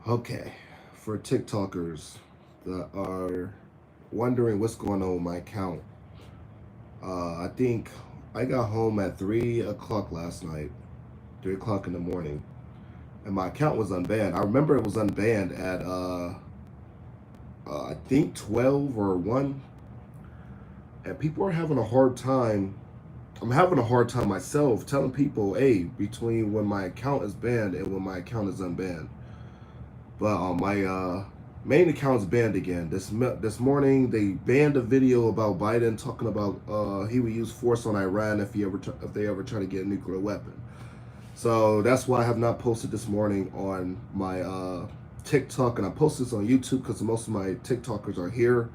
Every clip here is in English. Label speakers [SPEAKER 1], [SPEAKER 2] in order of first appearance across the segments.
[SPEAKER 1] Okay, for TikTokers that are wondering what's going on with my account, I think I got home at 3 o'clock last night, 3 o'clock in the morning, and my account was unbanned. I remember it was unbanned at, I think 12 or 1, and people are having a hard time. I'm having a hard time myself telling people, hey, between when my account is banned and when my account is unbanned. But my main account's banned again. This morning they banned a video about Biden talking about he would use force on Iran if they ever try to get a nuclear weapon. So that's why I have not posted this morning on my TikTok, and I posted this on YouTube because most of my TikTokers are here.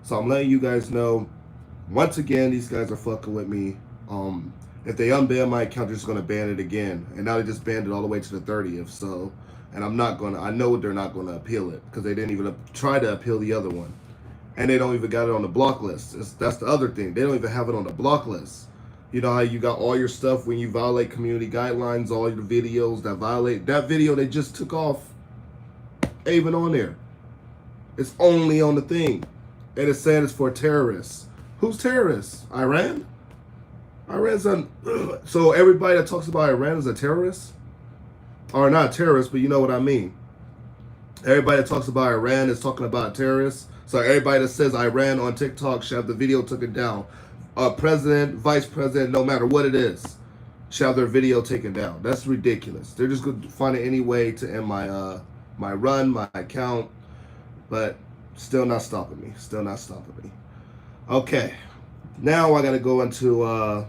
[SPEAKER 1] So I'm letting you guys know. Once again, these guys are fucking with me. If they unban my account, they're just gonna ban it again, and now they just banned it all the way to the 30th. So, and I'm not gonna. I know they're not gonna appeal it because they didn't even try to appeal the other one, and they don't even got it on the block list. That's the other thing. They don't even have it on the block list. You know how you got all your stuff when you violate community guidelines, all your videos that violate that video they just took off, ain't even on there. It's only on the thing, and it's saying it's for terrorists. Who's terrorists? Iran? Iran's on. So everybody that talks about Iran is a terrorist, or not a terrorist, but you know what I mean. Everybody that talks about Iran is talking about terrorists. So everybody that says Iran on TikTok should have the video taken down. President, vice president, no matter what it is, should have their video taken down. That's ridiculous. They're just going to find any way to end my run, my account, but still not stopping me. Still not stopping me. Okay, now I got to go into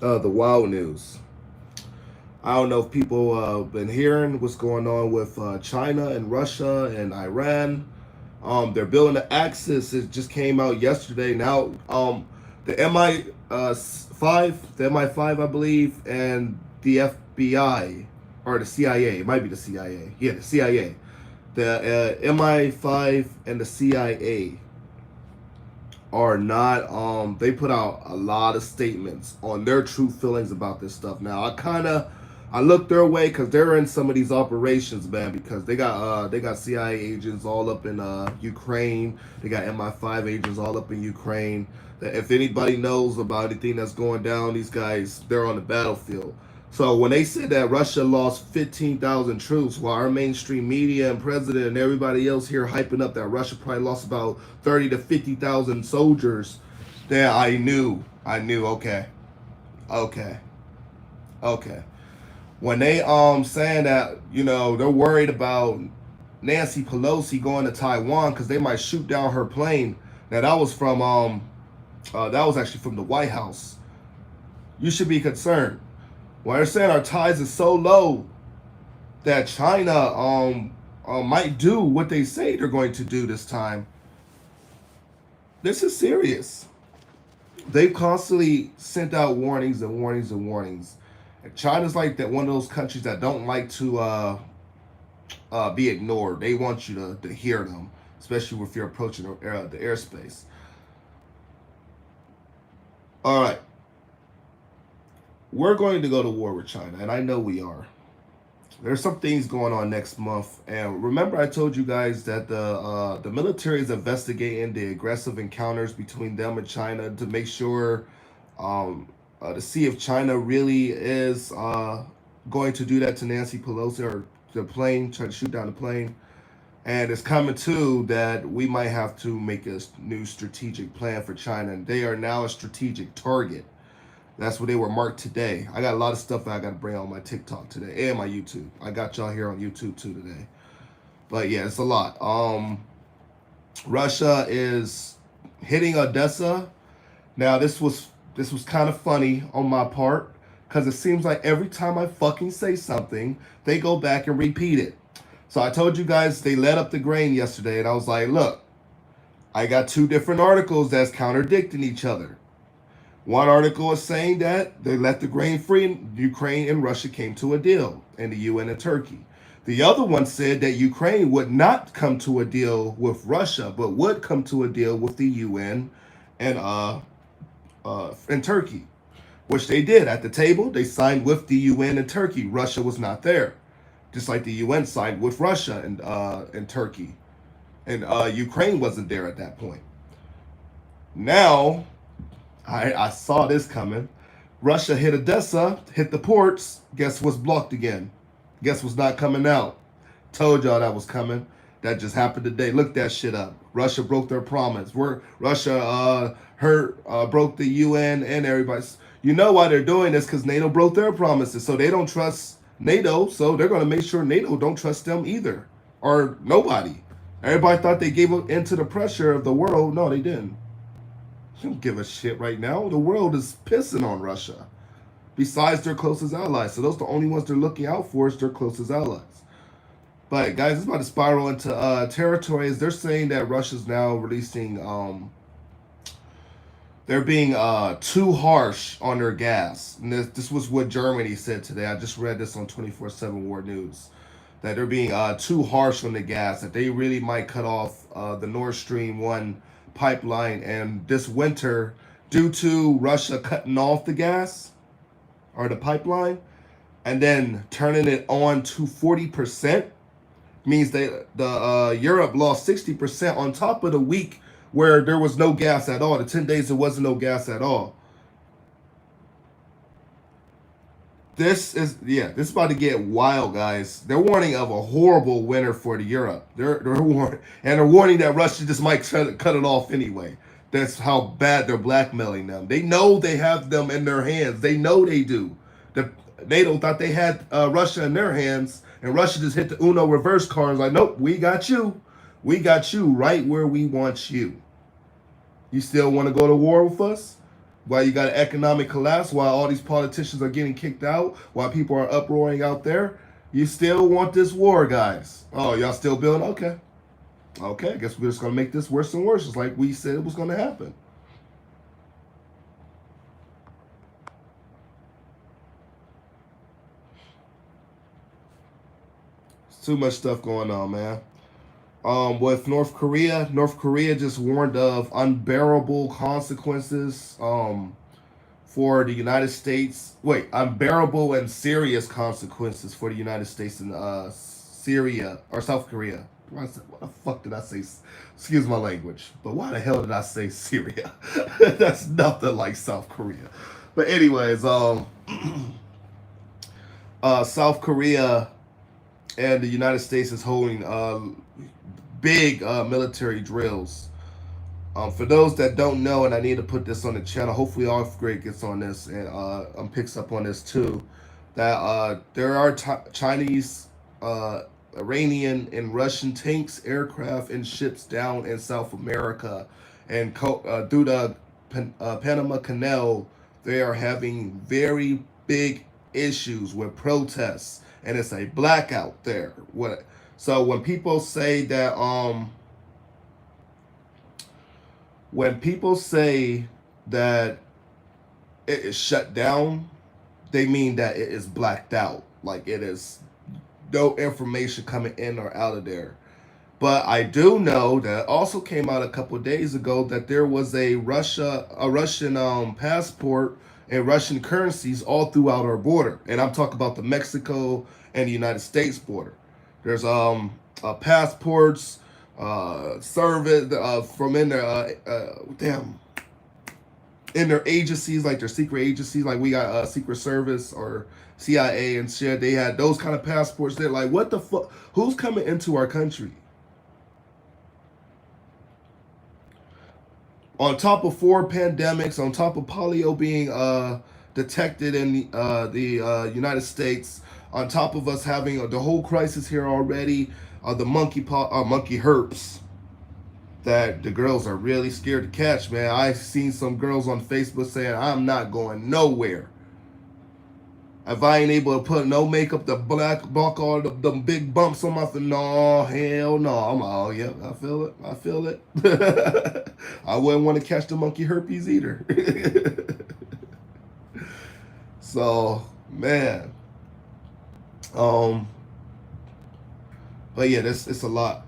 [SPEAKER 1] the wild news. I don't know if people been hearing what's going on with China and Russia and Iran. They're building the Axis. It just came out yesterday. Now, the MI5, I believe, and the FBI or the CIA. It might be the CIA. Yeah, the CIA. The MI5 and the CIA are not. They put out a lot of statements on their true feelings about this stuff. Now, I look their way because they're in some of these operations, man. Because they got CIA agents all up in Ukraine. They got MI5 agents all up in Ukraine. That if anybody knows about anything that's going down, these guys, they're on the battlefield. So when they said that Russia lost 15,000 troops, while our mainstream media and president and everybody else here hyping up that Russia probably lost about 30 to 50,000 soldiers, then I knew. Okay, okay, okay. When they saying that, they're worried about Nancy Pelosi going to Taiwan because they might shoot down her plane. Now that was from that was actually from the White House. You should be concerned. Well, they're saying our ties are so low that China might do what they say they're going to do this time. This is serious. They've constantly sent out warnings and warnings and warnings. China's like that one of those countries that don't like to be ignored. They want you to hear them, especially if you're approaching the airspace. All right, we're going to go to war with China, and I know we are. There's some things going on next month, and remember I told you guys that the military is investigating the aggressive encounters between them and China to make sure to see if China really is going to do that to Nancy Pelosi or the plane, try to shoot down the plane. And it's coming too that we might have to make a new strategic plan for China. And they are now a strategic target. That's what they were marked today. I got a lot of stuff I got to bring on my TikTok today and my YouTube. I got y'all here on YouTube too today. But yeah, it's a lot. Russia is hitting Odessa. Now this was kind of funny on my part because it seems like every time I fucking say something, they go back and repeat it. So I told you guys they let up the grain yesterday, and I was like, look, I got two different articles that's contradicting each other. One article is saying that they let the grain free and Ukraine and Russia came to a deal, and the UN and Turkey. The other one said that Ukraine would not come to a deal with Russia, but would come to a deal with the UN and Turkey, which they did at the table. They signed with the UN and Turkey. Russia was not there. just like the UN signed with Russia and Turkey, and Ukraine wasn't there at that point. Now, I saw this coming. Russia hit Odessa, hit the ports. Guess what's blocked again? Guess what's not coming out? Told y'all that was coming. That just happened today. Look that shit up. Russia broke their promise. Russia broke the UN and everybody. You know why they're doing this? Because NATO broke their promises. So they don't trust NATO. So they're going to make sure NATO don't trust them either. Or nobody. Everybody thought they gave into the pressure of the world. No, they didn't. They don't give a shit right now. The world is pissing on Russia. Besides their closest allies. So those are the only ones they're looking out for is their closest allies. But guys, it's about to spiral into territories. They're saying that Russia's now releasing, they're being too harsh on their gas. And this was what Germany said today. I just read this on 24/7 War News. That they're being too harsh on the gas. That they really might cut off the Nord Stream 1 pipeline. And this winter, due to Russia cutting off the gas or the pipeline and then turning it on to 40%, means the Europe lost 60% on top of the week where there was no gas at all. The 10 days there wasn't no gas at all. This is about to get wild, guys. They're warning of a horrible winter for the Europe. They're warning that Russia just might cut it off anyway. That's how bad they're blackmailing them. They know they have them in their hands. They know they do. The NATO thought they had Russia in their hands. And Russia just hit the Uno reverse card and was like, nope, we got you. We got you right where we want you. You still want to go to war with us? While you got an economic collapse, while all these politicians are getting kicked out, while people are uproaring out there, you still want this war, guys. Oh, y'all still building? Okay. Okay, I guess we're just going to make this worse and worse, just like we said it was going to happen. Too much stuff going on, man. With North Korea just warned of unbearable consequences for the United States. Wait, unbearable and serious consequences for the United States and Syria or South Korea. What the fuck did I say? Excuse my language, but why the hell did I say Syria? That's nothing like South Korea. But anyways, South Korea and the United States is holding big military drills. For those that don't know, and I need to put this on the channel, hopefully Off Grid gets on this and picks up on this too, that there are Chinese, Iranian, and Russian tanks, aircraft, and ships down in South America. And through the Panama Canal, they are having very big issues with protests. And it's a blackout there. So when people say that it is shut down, they mean that it is blacked out. Like it is no information coming in or out of there. But I do know that also came out a couple of days ago that there was a Russian passport and Russian currencies all throughout our border. And I'm talking about the Mexico and the United States border. There's passports, service from in their in their agencies, like their secret agencies, like we got Secret Service or CIA and shit. They had those kind of passports. They're like, what the fuck? Who's coming into our country? On top of 4 pandemics, on top of polio being detected in the United States, on top of us having the whole crisis here already, the monkey herpes that the girls are really scared to catch, man. I've seen some girls on Facebook saying, I'm not going nowhere. If I ain't able to put no makeup, the block all the big bumps on my face, no, hell no. I'm all, yeah, I feel it. I wouldn't want to catch the monkey herpes either. So, man. But yeah, it's a lot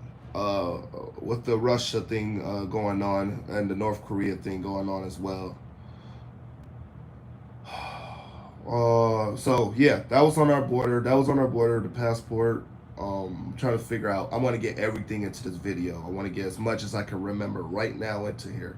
[SPEAKER 1] with the Russia thing going on and the North Korea thing going on as well. So yeah, that was on our border. That was on our border. The passport. Trying to figure out. I want to get everything into this video. I want to get as much as I can remember right now into here.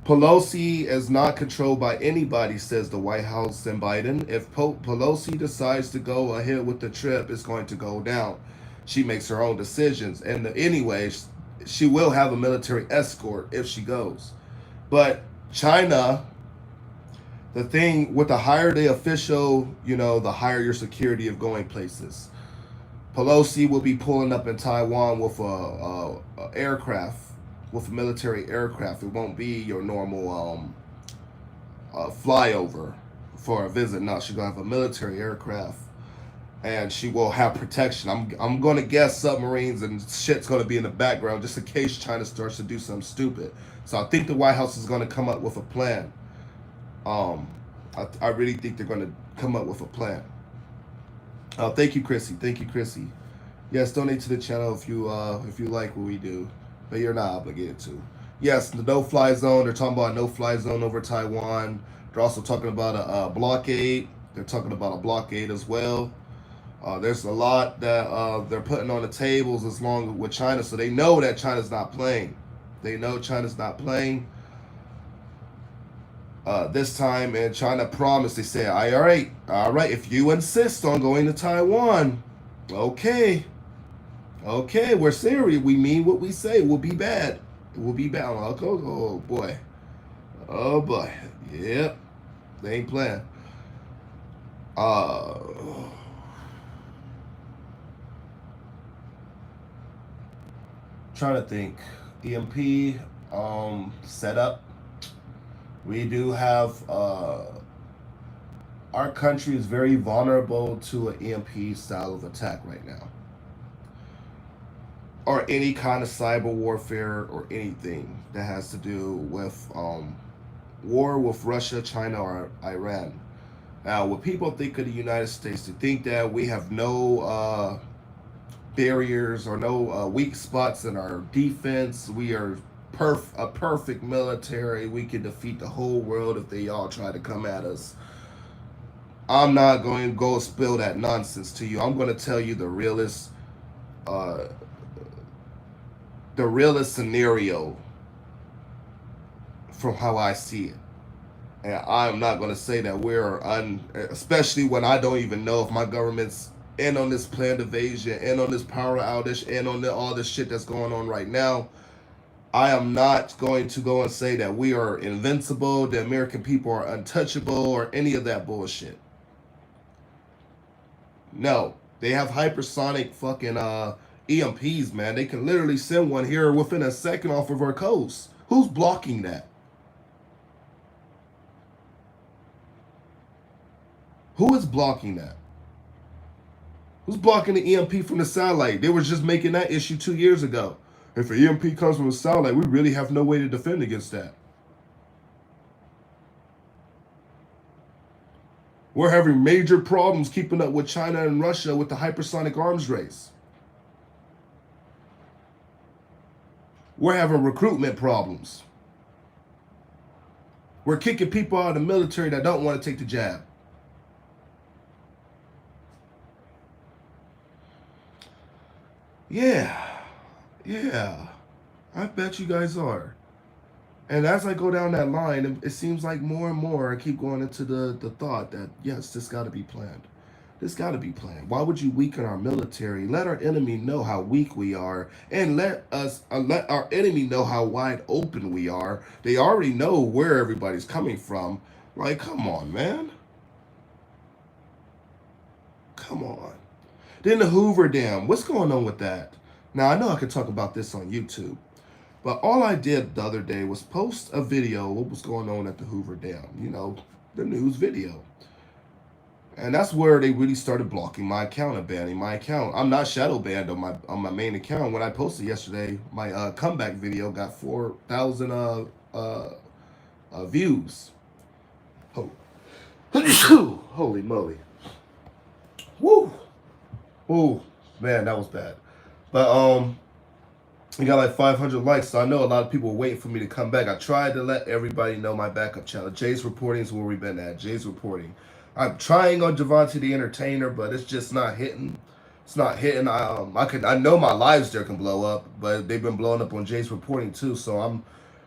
[SPEAKER 1] Pelosi is not controlled by anybody, says the White House and Biden. If Pelosi decides to go ahead with the trip, it's going to go down. She makes her own decisions. And anyway, she will have a military escort if she goes. But China, the thing with the higher the official, the higher your security of going places. Pelosi will be pulling up in Taiwan with a aircraft, with a military aircraft. It won't be your normal flyover for a visit. No, she's gonna have a military aircraft, and she will have protection. I'm gonna guess submarines and shit's gonna be in the background just in case China starts to do something stupid. So I think the White House is gonna come up with a plan. I really think they're gonna come up with a plan. Thank you, Chrissy. Thank you, Chrissy. Yes, donate to the channel if you like what we do, but you're not obligated to. Yes, the no-fly zone. They're talking about a no-fly zone over Taiwan. They're also talking about a blockade. They're talking about a blockade as well. There's a lot that they're putting on the tables as long with China, so they know that China's not playing. They know China's not playing. This time, and China promised. They say, all right. If you insist on going to Taiwan, okay, we're serious. We mean what we say. It will be bad. It will be bad. Oh boy, Yep, they ain't playing. Trying to think. EMP setup. We do have our country is very vulnerable to an EMP style of attack right now, or any kind of cyber warfare, or anything that has to do with war with Russia, China, or Iran. Now, when people think of the United States, they think that we have no barriers or no weak spots in our defense. We are a perfect military. We can defeat the whole world if they all try to come at us. I'm not going to go spill that nonsense to you. I'm going to tell you the realest scenario from how I see it. And I'm not going to say that especially when I don't even know if my government's in on this planned invasion, in on this power outage, in on all this shit that's going on right now. I am not going to go and say that we are invincible, the American people are untouchable, or any of that bullshit. No, they have hypersonic fucking EMPs, man. They can literally send one here within a second off of our coast. Who's blocking that? Who is blocking that? Who's blocking the EMP from the satellite? They were just making that issue 2 years ago. If an EMP comes from a satellite, we really have no way to defend against that. We're having major problems keeping up with China and Russia with the hypersonic arms race. We're having recruitment problems. We're kicking people out of the military that don't want to take the jab. Yeah. I bet you guys are. And as I go down that line, it seems like more and more I keep going into the thought that, yes, this got to be planned. This got to be planned. Why would you weaken our military? Let our enemy know how weak we are, and let our enemy know how wide open we are. They already know where everybody's coming from. Like, come on, man. Come on. Then the Hoover Dam. What's going on with that? Now, I know I could talk about this on YouTube, but all I did the other day was post a video what was going on at the Hoover Dam, the news video. And that's where they really started blocking my account and banning my account. I'm not shadow banned on my main account. When I posted yesterday, my comeback video got 4,000 views. Holy moly. Woo! Ooh, man, that was bad. But we got like 500 likes, so I know a lot of people were waiting for me to come back. I tried to let everybody know my backup channel. Jay's Reporting is where we've been at. Jay's Reporting. I'm trying on Javante the Entertainer, but it's just not hitting. It's not hitting. I know my lives there can blow up, but they've been blowing up on Jay's Reporting too. So I'm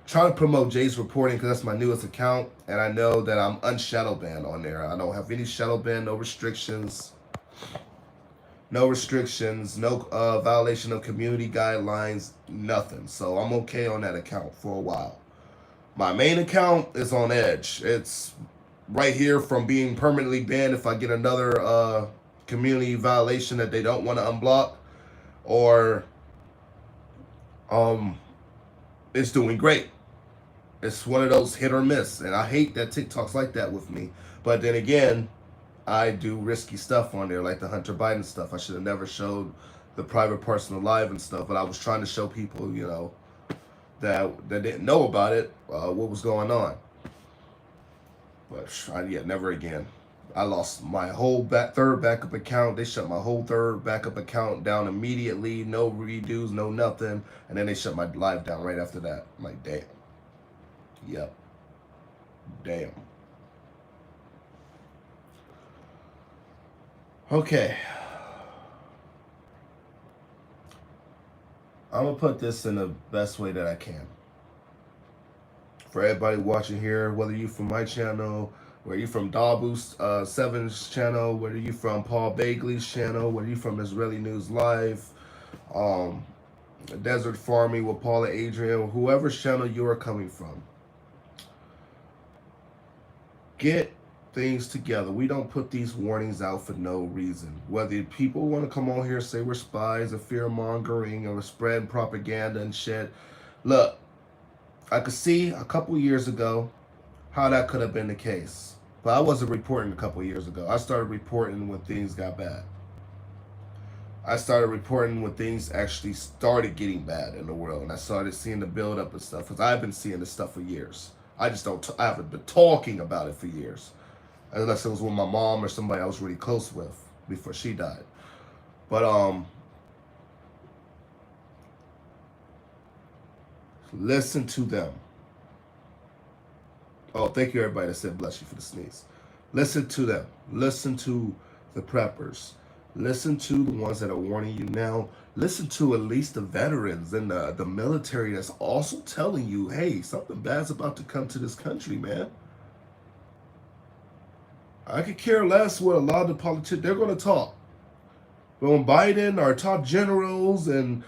[SPEAKER 1] trying to promote Jay's Reporting because that's my newest account, and I know that I'm unshadow banned on there. I don't have any shadow ban, no restrictions, no violation of community guidelines, nothing. So I'm okay on that account for a while. My main account is on edge. It's right here from being permanently banned if I get another community violation that they don't want to unblock, or it's doing great. It's one of those hit or miss, and I hate that TikTok's like that with me. But then again, I do risky stuff on there, like the Hunter Biden stuff. I should have never showed the private personal life and stuff, but I was trying to show people, that didn't know about it, what was going on. But never again. I lost my whole third backup account. They shut my whole third backup account down immediately. No redos, no nothing. And then they shut my live down right after that. I'm like, damn. Yep. Damn. Okay. I'm going to put this in the best way that I can. For everybody watching here, whether you from my channel, whether you from Dabu7's channel, whether you from Paul Bagley's channel, whether you from Israeli News Live, Desert Farming with Paula Adrian, whoever's channel you are coming from, get things together. We don't put these warnings out for no reason. Whether people want to come on here and say we're spies or fear mongering or spreading propaganda and shit. Look, I could see a couple years ago how that could have been the case. But I wasn't reporting a couple years ago. I started reporting when things got bad. I started reporting when things actually started getting bad in the world. And I started seeing the build up and stuff. Because I've been seeing this stuff for years. I haven't been talking about it for years. Unless it was with my mom or somebody I was really close with before she died. But, listen to them. Oh, thank you everybody that said bless you for the sneeze. Listen to them. Listen to the preppers. Listen to the ones that are warning you now. Listen to at least the veterans and the military that's also telling you, hey, something bad's about to come to this country, man. I could care less what a lot of the politicians, they're going to talk. But when Biden, our top generals and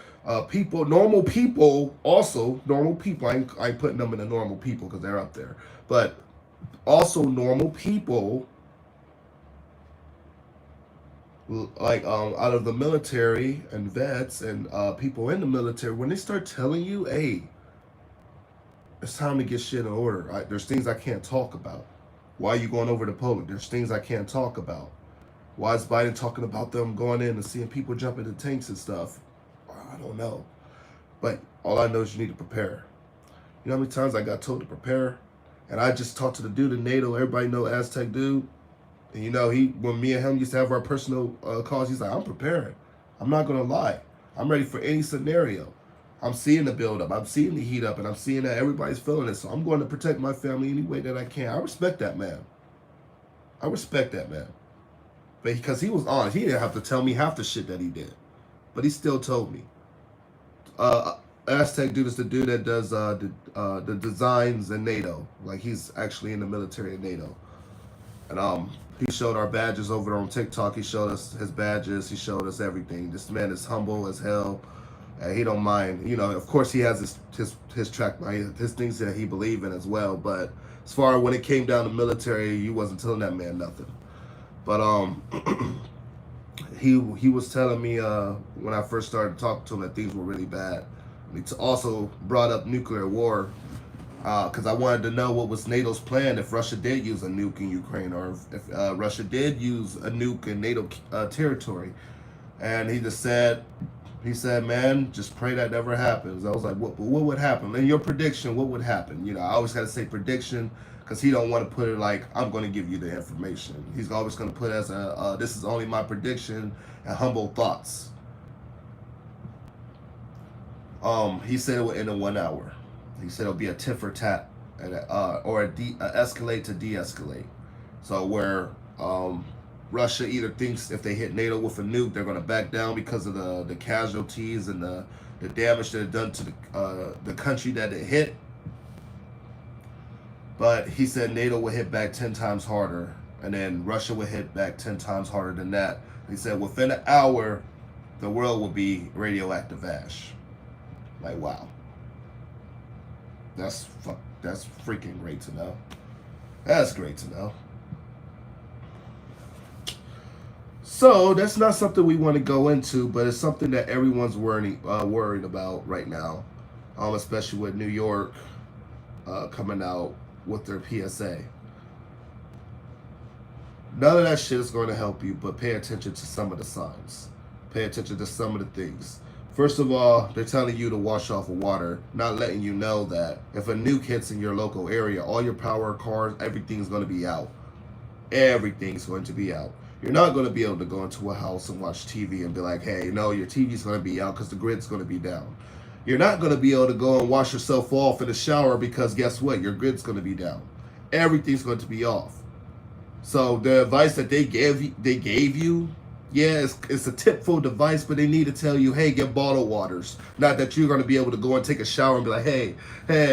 [SPEAKER 1] people, normal people, also normal people, I ain't putting them in the normal people because they're up there, but also normal people, like out of the military and vets and people in the military, when they start telling you, hey, it's time to get shit in order. There's things I can't talk about. Why are you going over to Poland? There's things I can't talk about. Why is Biden talking about them going in and seeing people jump into tanks and stuff? I don't know. But all I know is you need to prepare. You know how many times I got told to prepare? And I just talked to the dude in NATO. Everybody know Aztec dude. And when me and him used to have our personal calls, he's like, I'm preparing. I'm not going to lie. I'm ready for any scenario. I'm seeing the build up. I'm seeing the heat up. And I'm seeing that everybody's feeling it. So I'm going to protect my family any way that I can. I respect that man. I respect that man. Because he was honest. He didn't have to tell me half the shit that he did. But he still told me. Aztec dude is the dude that does the designs in NATO. Like, he's actually in the military in NATO. And he showed our badges over there on TikTok. He showed us his badges. He showed us everything. This man is humble as hell. And he don't mind. Of course he has his track, his things that he believe in as well. But as far as when it came down to military, you wasn't telling that man nothing. But he was telling me when I first started talking to him that things were really bad. He also brought up nuclear war because I wanted to know what was NATO's plan if Russia did use a nuke in Ukraine, or if Russia did use a nuke in NATO territory. And he said, man, just pray that never happens. I was like, what would happen? In your prediction, what would happen? I always got to say prediction, because he don't want to put it like, I'm going to give you the information. He's always going to put it as this is only my prediction and humble thoughts. He said it would end in 1 hour. He said it'll be a tit for tat, or a escalate to de-escalate. So where Russia either thinks if they hit NATO with a nuke, they're going to back down because of the casualties and the damage that it done to the country that it hit. But he said NATO would hit back 10 times harder, and then Russia would hit back 10 times harder than that. He said within an hour, the world will be radioactive ash. Like, wow. That's freaking great to know. That's great to know. So that's not something we want to go into, but it's something that everyone's worried about right now, especially with New York coming out with their PSA. None of that shit is going to help you, but pay attention to some of the signs. Pay attention to some of the things. First of all, they're telling you to wash off with water, not letting you know that if a nuke hits in your local area, all your power, cars, everything's going to be out. Everything's going to be out. You're not going to be able to go into a house and watch TV and be like, hey, no, your TV's going to be out because the grid's going to be down. You're not going to be able to go and wash yourself off in the shower because guess what? Your grid's going to be down. Everything's going to be off. So the advice that they gave you, yeah, it's a tipful advice, but they need to tell you, hey, get bottled waters. Not that you're going to be able to go and take a shower and be like, hey,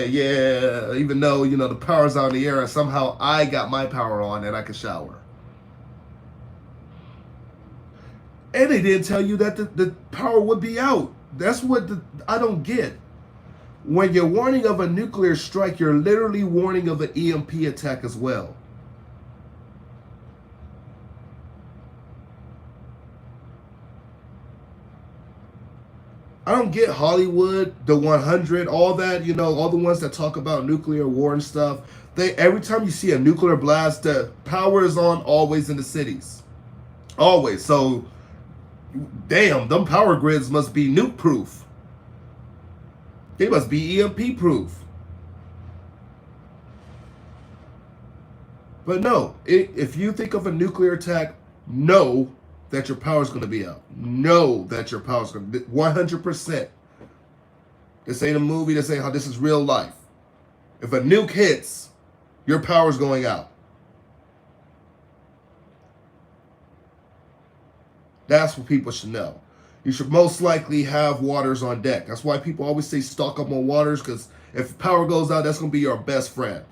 [SPEAKER 1] yeah, even though, the power's on the air and somehow I got my power on and I can shower. And they didn't tell you that the power would be out. That's what I don't get. When you're warning of a nuclear strike, you're literally warning of an EMP attack as well. I don't get Hollywood, the 100, all that, all the ones that talk about nuclear war and stuff. Every time you see a nuclear blast, the power is on always in the cities. Always. So, damn, them power grids must be nuke proof. They must be EMP proof. But no, if you think of a nuclear attack, know that your power's going to be out. Know that your power's going to be 100%. This ain't a movie. This ain't how this is real life. If a nuke hits, your power's going out. That's what people should know. You should most likely have waters on deck. That's why people always say stock up on waters, because if power goes out, that's going to be your best friend.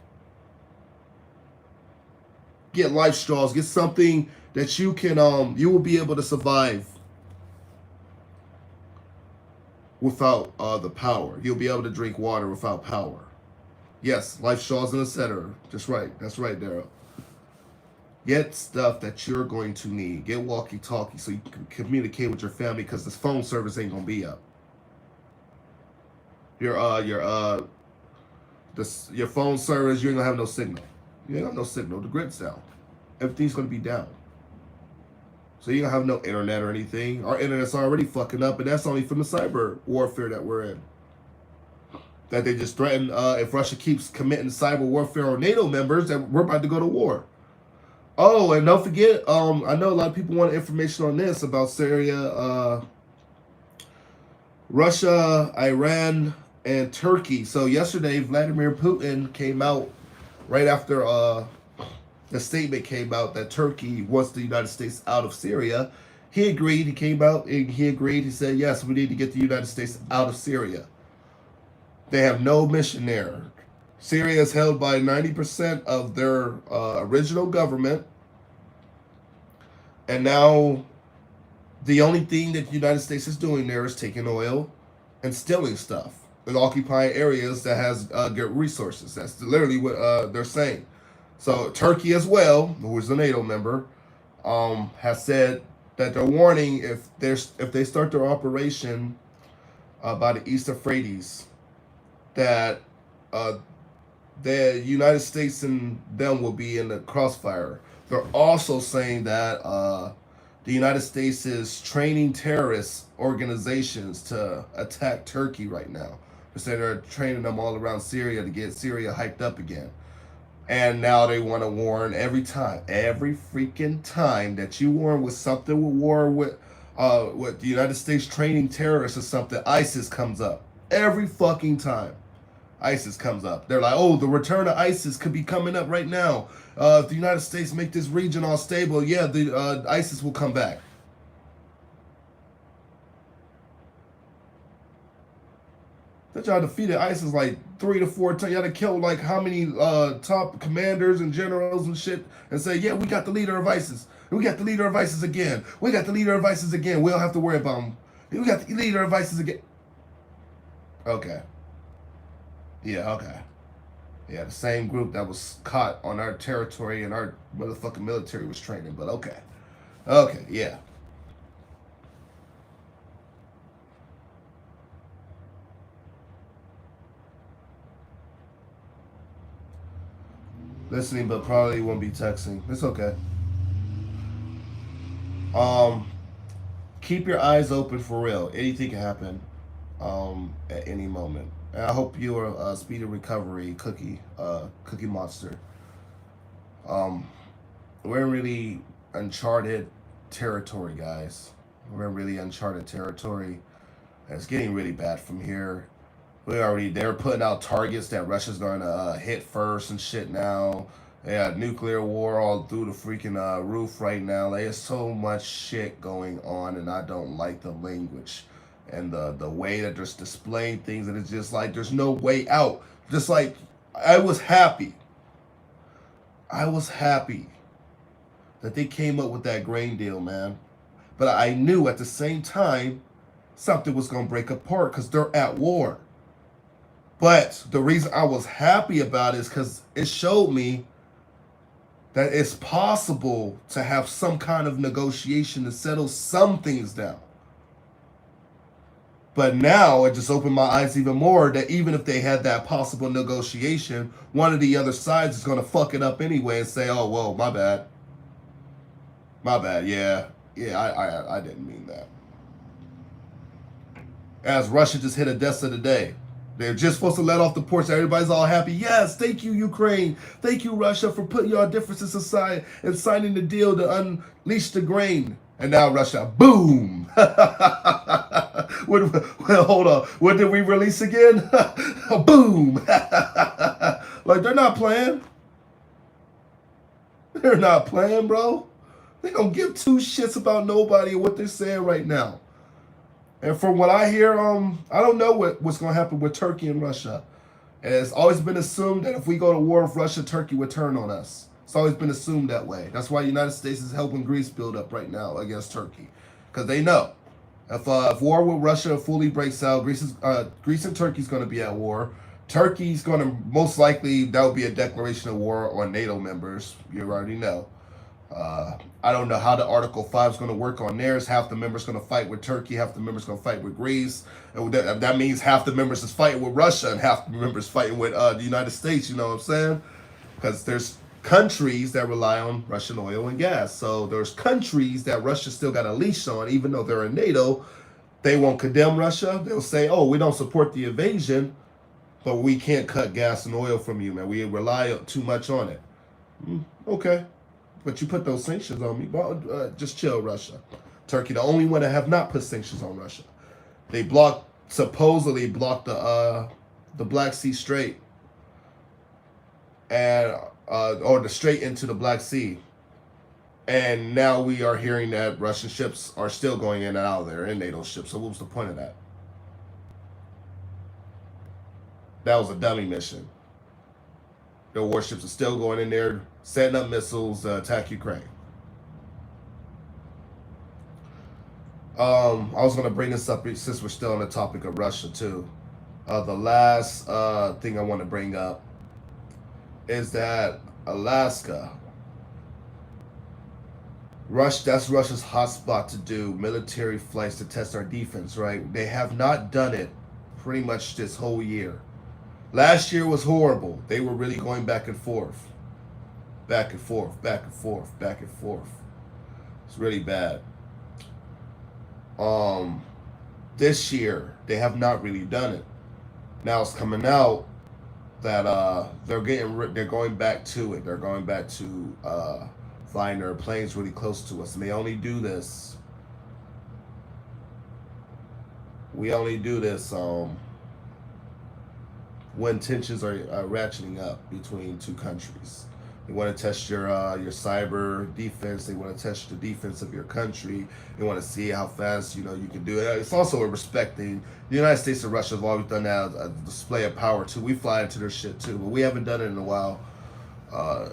[SPEAKER 1] Get life straws. Get something that you can, you will be able to survive without the power. You'll be able to drink water without power. Yes, life straws and etc. Just right. That's right, Daryl. Get stuff that you're going to need. Get walkie-talkie so you can communicate with your family, because this phone service ain't gonna be up. Your phone service, you ain't gonna have no signal. You ain't gonna have no signal. The grid's down. Everything's gonna be down. So you don't have no internet or anything. Our internet's already fucking up, and that's only from the cyber warfare that we're in. That they just threaten, if Russia keeps committing cyber warfare on NATO members, that we're about to go to war. Oh, and don't forget, I know a lot of people want information on this about Syria, Russia, Iran, and Turkey. So yesterday, Vladimir Putin came out right after the statement came out that Turkey wants the United States out of Syria. He agreed. He came out and he agreed. He said, yes, we need to get the United States out of Syria. They have no mission there. Syria is held by 90% of their original government. And now the only thing that the United States is doing there is taking oil and stealing stuff and occupying areas that has good resources. That's literally what they're saying. So Turkey as well, who is a NATO member, has said that they're warning if they start their operation by the East Euphrates, that the United States and them will be in the crossfire. They're also saying that the United States is training terrorist organizations to attack Turkey right now. They say they're training them all around Syria to get Syria hyped up again. And now they want to warn every freaking time that you warn with something with war with the United States training terrorists or something, ISIS comes up. Every fucking time. ISIS comes up. They're like, oh, the return of ISIS could be coming up right now. If the United States make this region all stable, yeah, the ISIS will come back. That y'all defeated ISIS like 3 to 4 times. Y'all to kill like how many top commanders and generals and shit, and say, yeah, we got the leader of ISIS. We got the leader of ISIS again. We got the leader of ISIS again. We don't have to worry about him. We got the leader of ISIS again. Okay. Yeah, okay. Yeah, the same group that was caught on our territory and our motherfucking military was training, but okay. Okay, yeah. Listening, but probably won't be texting. It's okay. Keep your eyes open for real. Anything can happen at any moment. And I hope you are a speedy recovery, Cookie Monster. We're in really uncharted territory, guys. We're in really uncharted territory. And it's getting really bad from here. They're putting out targets that Russia's going to hit first and shit now. They got nuclear war all through the freaking roof right now. There's so much shit going on, and I don't like the language and the way that they're displaying things, and it's just like there's no way out. Just like I was happy that they came up with that grain deal, man. But I knew at the same time something was going to break apart because they're at war. But the reason I was happy about it is because it showed me that it's possible to have some kind of negotiation to settle some things down. But now it just opened my eyes even more that even if they had that possible negotiation, one of the other sides is going to fuck it up anyway and say, oh, whoa, my bad. My bad, yeah. Yeah, I didn't mean that. As Russia just hit Odessa today. They're just supposed to let off the ports. Everybody's all happy. Yes, thank you, Ukraine. Thank you, Russia, for putting your differences aside and signing the deal to unleash the grain. And now Russia, boom. Well, hold on. What did we release again? Boom. Like, they're not playing. They're not playing, bro. They don't give two shits about nobody and what they're saying right now. And from what I hear, I don't know what's going to happen with Turkey and Russia. And it's always been assumed that if we go to war with Russia, Turkey would turn on us. It's always been assumed that way. That's why the United States is helping Greece build up right now against Turkey. Because they know if war with Russia fully breaks out, Greece and Turkey's going to be at war. Turkey's going to most likely, that would be a declaration of war on NATO members. You already know. I don't know how the Article 5 is going to work on theirs. Half the members going to fight with Turkey, half the members going to fight with Greece. And that means half the members is fighting with Russia and half the members fighting with the United States, you know what I'm saying? Because there's countries that rely on Russian oil and gas. So there's countries that Russia still got a leash on, even though they're in NATO. They won't condemn Russia. They'll say, oh, we don't support the invasion, but we can't cut gas and oil from you, man. We rely too much on it. Okay. But you put those sanctions on me. Well, just chill, Russia. Turkey, the only one that have not put sanctions on Russia. They supposedly blocked the Black Sea Strait, and or the strait into the Black Sea. And now we are hearing that Russian ships are still going in and out of there, in NATO ships. So what was the point of that? That was a dummy mission. The warships are still going in there, setting up missiles to attack Ukraine. I was going to bring this up since we're still on the topic of Russia, too. The last thing I want to bring up is that Alaska, that's Russia's hotspot to do military flights to test our defense, right? They have not done it pretty much this whole year. Last year was horrible. They were really going back and forth. Back and forth, back and forth, back and forth. It's really bad. This year, they have not really done it. Now it's coming out that they're going back to it. They're going back to flying their planes really close to us. And they only do this. We only do this when tensions are ratcheting up between two countries. They want to test your cyber defense. They want to test the defense of your country. They want to see how fast you can do it. It's also a respecting. The United States and Russia have always done that as a display of power too. We fly into their shit too, but we haven't done it in a while.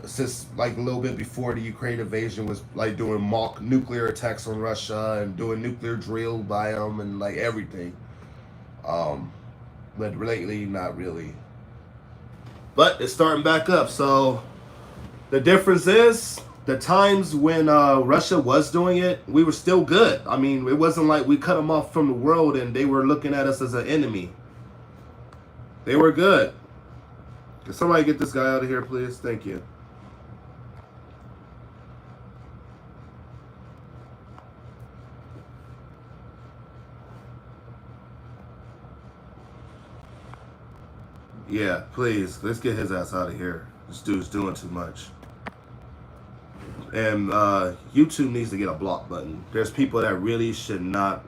[SPEAKER 1] Since like a little bit before the Ukraine invasion was like doing mock nuclear attacks on Russia and doing nuclear drill by them and like everything. But lately, not really. But it's starting back up. So the difference is the times when Russia was doing it, we were still good. I mean, it wasn't like we cut them off from the world and they were looking at us as an enemy. They were good. Can somebody get this guy out of here, please? Thank you. Yeah, please. Let's get his ass out of here. This dude's doing too much. And YouTube needs to get a block button. There's people that really should not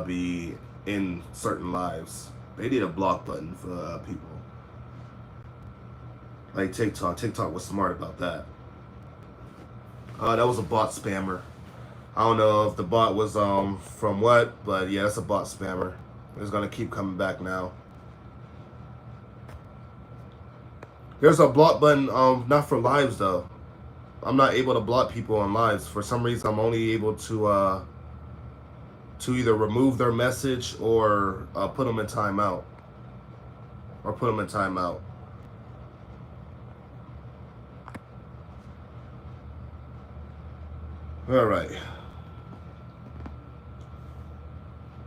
[SPEAKER 1] be in certain lives. They need a block button for people. Like TikTok. TikTok was smart about that. That was a bot spammer. I don't know if the bot was from what, but yeah, that's a bot spammer. It's gonna keep coming back now. There's a block button, not for lives though. I'm not able to block people on lives. For some reason, I'm only able to either remove their message or put them in timeout. All right.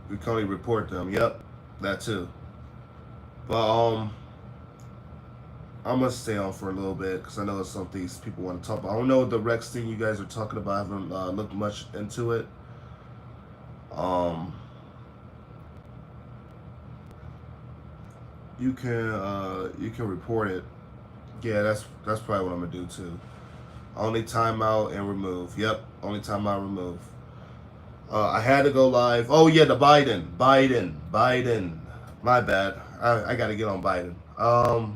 [SPEAKER 1] We can only report them. Yep, that too. But I'm gonna stay on for a little bit because I know it's some things people want to talk about. I don't know the Rex thing you guys are talking about. I haven't looked much into it. You can report it. Yeah, that's probably what I'm gonna do too. Only timeout and remove. Yep, only timeout and remove. I had to go live. Oh yeah, the Biden. My bad. I gotta get on Biden.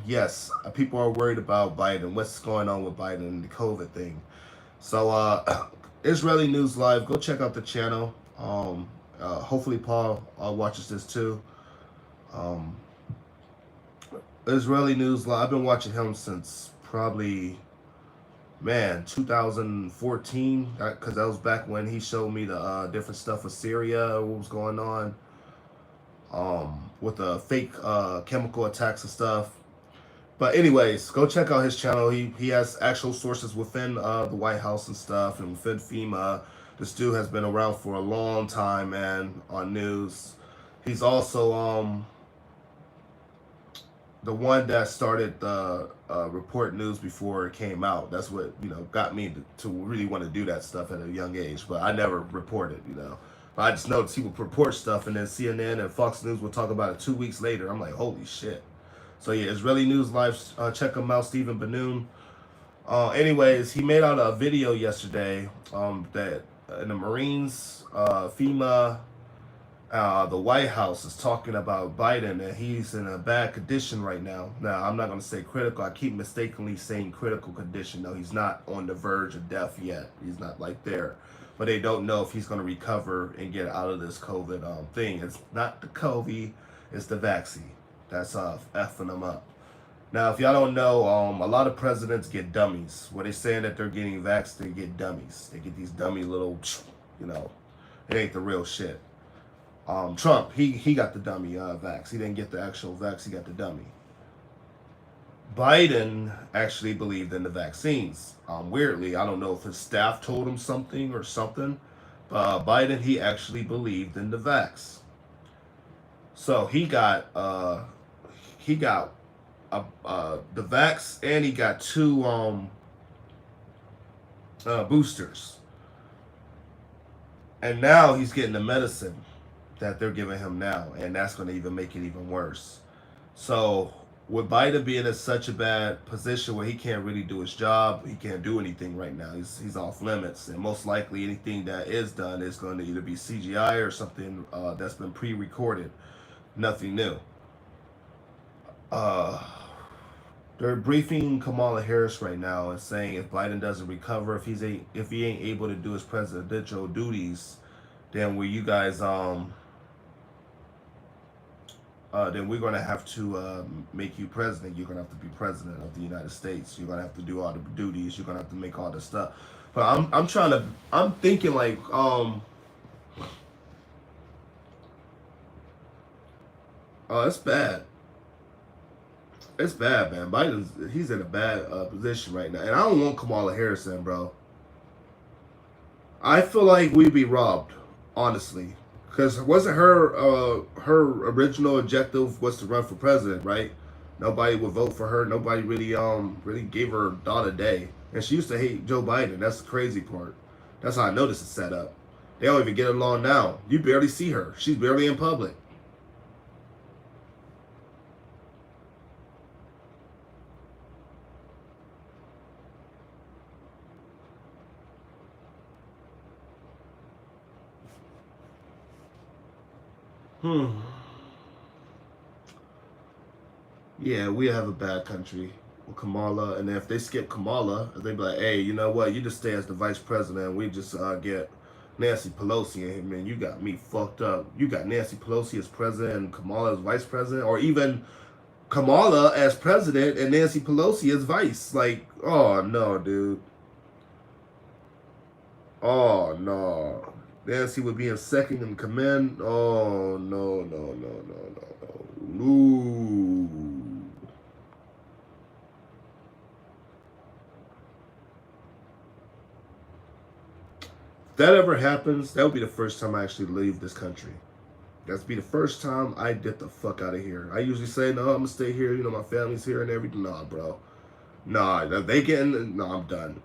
[SPEAKER 1] Yes, people are worried about Biden. What's going on with Biden and the COVID thing? So, Israeli News Live. Go check out the channel. Hopefully Paul watches this too. Israeli News Live. I've been watching him since probably 2014, because that was back when he showed me the different stuff with Syria, what was going on with the fake chemical attacks and stuff. But anyways, go check out his channel. He has actual sources within the White House and stuff, and within FEMA. This dude has been around for a long time, man, on news. He's also the one that started the Report News before it came out. That's what got me to really want to do that stuff at a young age. But I never reported, But I just noticed people report stuff, and then CNN and Fox News will talk about it 2 weeks later. I'm like, holy shit. So yeah, Israeli News Live. Check him out, Stephen Ben-Nun. Anyways, he made out a video yesterday that in the Marines, FEMA, the White House is talking about Biden, and he's in a bad condition right now. Now, I'm not going to say critical. I keep mistakenly saying critical condition. No, he's not on the verge of death yet. He's not like there. But they don't know if he's going to recover and get out of this COVID thing. It's not the COVID, it's the vaccine. That's effing them up. Now, if y'all don't know, a lot of presidents get dummies. When they're saying that they're getting vaxxed, they get dummies. They get these dummy little, it ain't the real shit. Trump, he got the dummy vax. He didn't get the actual vax, he got the dummy. Biden actually believed in the vaccines. Weirdly, I don't know if his staff told him something or something, but Biden, he actually believed in the vax. So he got the vax, and he got 2 boosters. And now he's getting the medicine that they're giving him now, and that's going to even make it even worse. So with Biden being in such a bad position where he can't really do his job, he can't do anything right now. He's off limits, and most likely anything that is done is going to either be CGI or something that's been pre-recorded. Nothing new. Uh, they're briefing Kamala Harris right now and saying if Biden doesn't recover, if he ain't able to do his presidential duties, then will you guys then we're gonna have to make you president. You're gonna have to be president of the United States. You're gonna have to do all the duties. You're gonna have to make all this stuff. But I'm thinking like oh, it's bad. It's bad, man. He's in a bad position right now, and I don't want Kamala Harris in, bro. I feel like we'd be robbed, honestly, because wasn't her original objective was to run for president, right? Nobody would vote for her. Nobody really gave her a thought a day, and she used to hate Joe Biden. That's the crazy part. That's how I know this is set up. They don't even get along now. You barely see her. She's barely in public. Hmm. Yeah, we have a bad country with Kamala, and if they skip Kamala, they be like, "Hey, you know what? You just stay as the vice president. We just get Nancy Pelosi in here, man. You got me fucked up. You got Nancy Pelosi as president and Kamala as vice president, or even Kamala as president and Nancy Pelosi as vice. Like, oh no, dude. Oh no. Nancy would be in second in command. Oh no, no, no, no, no, no. Ooh. If that ever happens, that would be the first time I actually leave this country. That's be the first time I get the fuck out of here. I usually say, no, I'm gonna stay here. You know, my family's here and everything. Nah, bro. Nah, they getting. No, I'm done.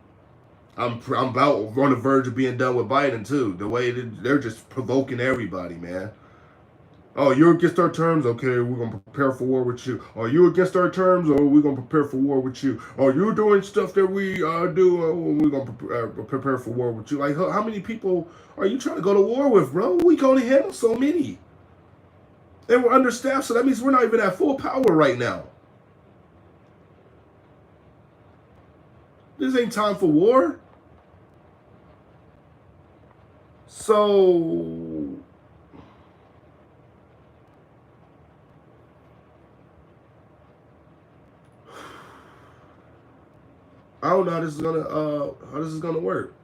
[SPEAKER 1] I'm about on the verge of being done with Biden too. The way they're just provoking everybody, man. Oh, you're against our terms? Okay, we're gonna prepare for war with you. Are you against our terms, or we're gonna prepare for war with you? Are you doing stuff that we do? We're gonna prepare for war with you. Like, how many people are you trying to go to war with, bro? We can only handle so many, and we're understaffed, so that means we're not even at full power right now. This ain't time for war. So I don't know how this is gonna work.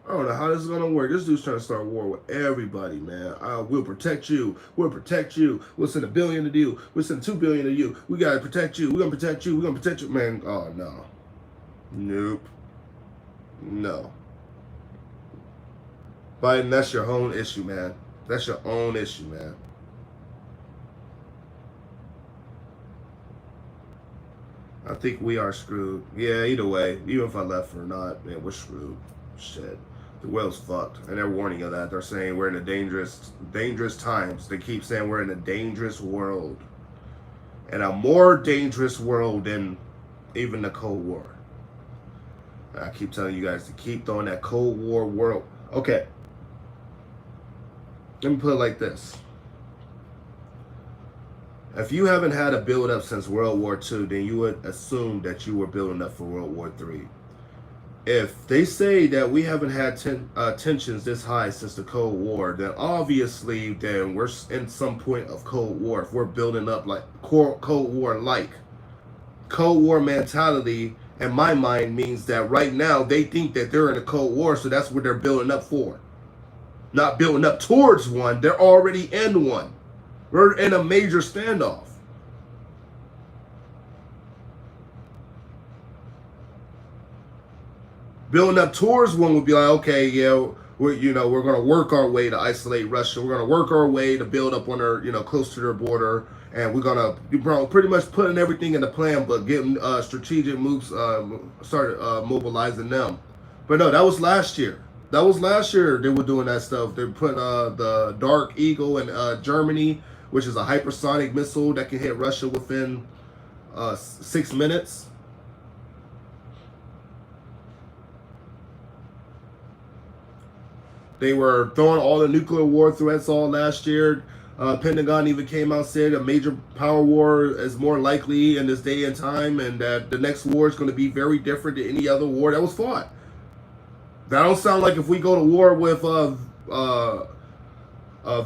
[SPEAKER 1] I don't know how this is gonna work. This dude's trying to start a war with everybody, man. We'll protect you. We'll protect you. We'll send $1 billion to you. We'll send $2 billion to you. We gotta protect you. We're gonna protect you. We're gonna protect you, man. Oh no, nope, no. Biden, that's your own issue, man. That's your own issue, man. I think we are screwed. Yeah, either way, even if I left or not, man, we're screwed. Shit. The world's fucked. And they're warning of that. They're saying we're in a dangerous times. They keep saying we're in a dangerous world. And a more dangerous world than even the Cold War. I keep telling you guys to keep throwing that Cold War world. Okay. Let me put it like this. If you haven't had a build up since World War II, then you would assume that you were building up for World War III. If they say that we haven't had tensions this high since the Cold War, then obviously then we're in some point of Cold War. If we're building up like Cold War like. Cold War mentality in my mind means that right now they think that they're in a Cold War, so that's what they're building up for. Not building up towards one, they're already in one. We're in a major standoff. Building up towards one would be like, okay, yeah, we're going to work our way to isolate Russia. We're going to work our way to build up on their, close to their border, and we're going to pretty much putting everything in the plan, but getting strategic moves, started mobilizing them. But no, that was last year. That was last year they were doing that stuff. They put the Dark Eagle in Germany, which is a hypersonic missile that can hit Russia within 6 minutes. They were throwing all the nuclear war threats all last year. Pentagon even came out and said a major power war is more likely in this day and time, and that the next war is going to be very different than any other war that was fought. That don't sound like if we go to war with